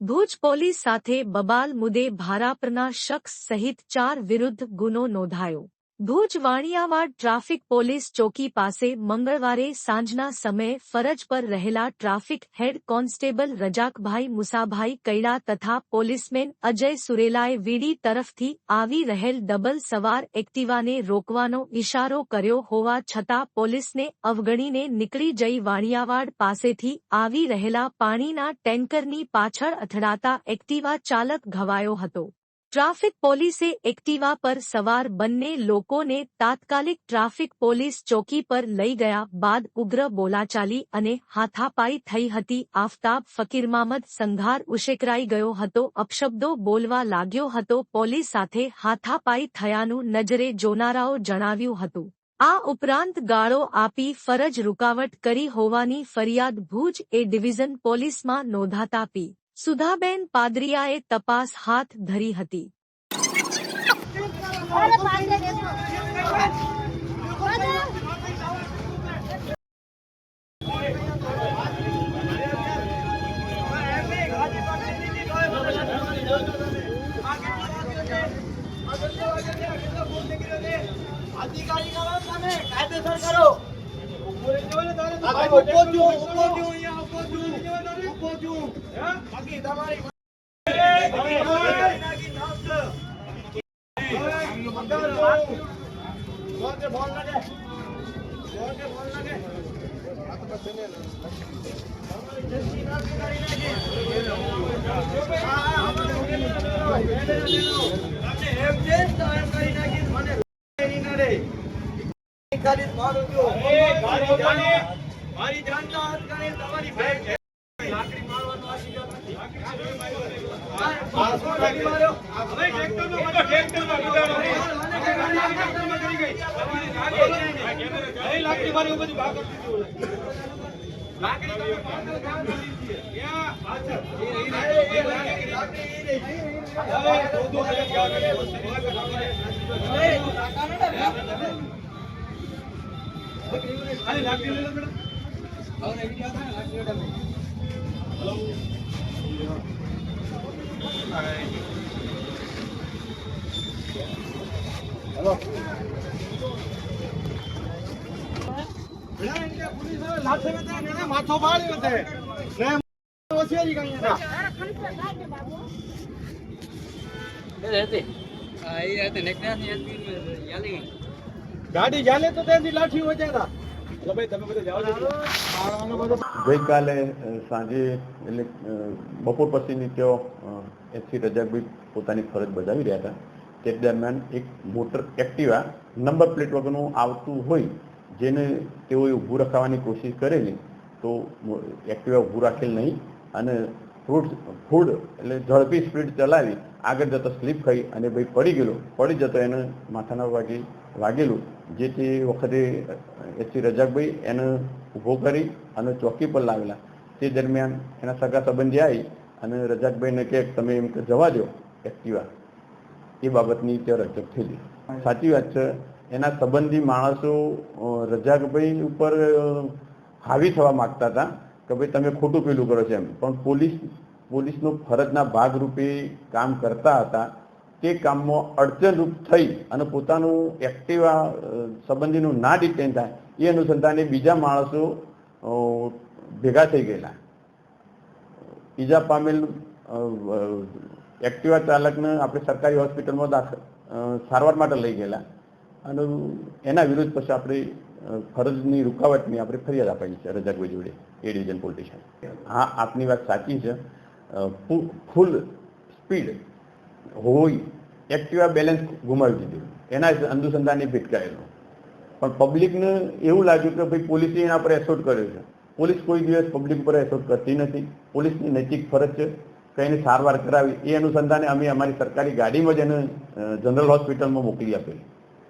Bhuj police સાથે બબાલ મુદ્દે ભારાપરના શખ્સ સહિત 4 વિરુદ્ધ ગુનો નોંધાયો। ભુજ વાણિયાવાડ ટ્રાફિક પોલીસ ચોકી પાસે મંગળવારે સાંજના સમયે ફરજ પર રહેલા ટ્રાફિક હેડ કોન્સ્ટેબલ રજાકભાઈ મુસાભાઈ કૈડા તથા પોલીસમેન અજય સુરેલાએ વીડી તરફથી આવી રહેલ ડબલ સવાર એક્ટિવાને રોકવાનો ઇશારો કર્યો હોવા છતાં પોલીસને અવગણીને નીકળી જઈ વાણિયાવાડ પાસેથી આવી રહેલા પાણીના ટેન્કરની પાછળ અથડાતા એક્ટિવા ચાલક ઘવાયો હતો। ટ્રાફિક પોલીસે એક્ટિવા પર સવાર બંને લોકોને તાત્કાલિક ટ્રાફિક પોલીસ ચોકી પર લઈ ગયા બાદ ઉગ્ર બોલાચાલી અને હાથાપાઈ થઈ હતી। આફતાબ ફકીરમામદ સંઘાર ઉશેકરાઈ ગયો હતો, અપશબ્દો બોલવા લાગ્યો હતો। પોલીસ સાથે હાથાપાઈ થયાનું નજરે જોનારાઓ જણાવ્યું હતું। આ ઉપરાંત ગાળો આપી ફરજ રૂકાવટ કરી હોવાની ફરિયાદ ભુજ એ ડિવિઝન પોલીસમાં નોંધાતા પી સુધાબેન પાદરિયાએ તપાસ હાથ ધરી હતી। મારી જાનતા અટકાને તમારી ભાઈ લાકડી મારવાનો આશીર્વાદ નથી। હવે ટ્રેક્ટરમાં બગાડો કરી ગઈ લાકડી મારી બધી ભાગ લાકડી તમે કામ કરી દીધી ત્યાં પાછળ લાકડી લે મેડમ और आइडिया था लाकड़ी डाल हेलो हेलो बेटा इनके पुलिस वाले लाठे में थे ना माथो फाड़ी थे ने ओसियारी गई था ये रहते आई रहते नेकना से याली गाड़ी जाले तो तेजी लाठी हो जाता। ગઈકાલે સાંજે એટલે બપોર પછીની તેઓ એસી રજાકભાઈ પોતાની ફરજ બજાવી રહ્યા હતા। તે દરમિયાન એક મોટર એક્ટિવા નંબર પ્લેટ વગરનું આવતું હોય જેને તેઓએ ઊભું રખાવવાની કોશિશ કરેલી તો એક્ટિવા ઊભું રાખેલ નહીં અને ફૂડ એટલે ઝડપી સ્પીડ ચલાવી આગળ જતો સ્લીપ ખાઈ અને ભાઈ પડી જતો એને માથાના વાગેલું જે તે વખતે એસી રજાકભાઈ એને ઊભો કરી અને ચોકી પર લાવેલા। તે દરમિયાન એના સગા સંબંધી આવી અને રજાકભાઈને કહે તમે એમ કે જવા દો એક્ટિવા, એ બાબતની તે રજૂઆત થયેલી। સાચી વાત છે, એના સંબંધી માણસો રજાકભાઈ ઉપર હાવી થવા માગતા હતા કે ભાઈ તમે ખોટું પેલું કરો છો એમ, પણ પોલીસનો ફરજના ભાગરૂપે કામ કરતા હતા। તે કામમાં અડચણરૂપ થઈ અને પોતાનું એક્ટિવા સંબંધીનું ના ડિટેન થાય એ અનુસંધાને બીજા માણસો ભેગા થઈ ગયેલા। ઈજા પામેલ એક્ટિવા ચાલકને આપણે સરકારી હોસ્પિટલમાં સારવાર માટે લઈ ગયેલા અને એના વિરુદ્ધ પછી આપણે ફરજની રૂકાવટની આપણે ફરિયાદ આપી છે રજાકભાઈ જોડે એ ડિવિઝન પોલીસ સ્ટેશન। હા, આપની વાત સાચી છે, ફૂલ સ્પીડ હોય એક્ટિવા બેલેન્સ ગુમાવી દીધું, એના અનુસંધાને ભટકાયેલો। પણ પબ્લિકને એવું લાગ્યું કે ભાઈ પોલીસે એના પર એસોટ કર્યો છે। પોલીસ કોઈ દિવસ પબ્લિક પર એસોટ કરતી નથી। પોલીસની નૈતિક ફરજ છે કે એને સારવાર કરાવી, એ અનુસંધાને અમે અમારી સરકારી ગાડીમાં જ એને જનરલ હોસ્પિટલમાં મોકલી આપેલી।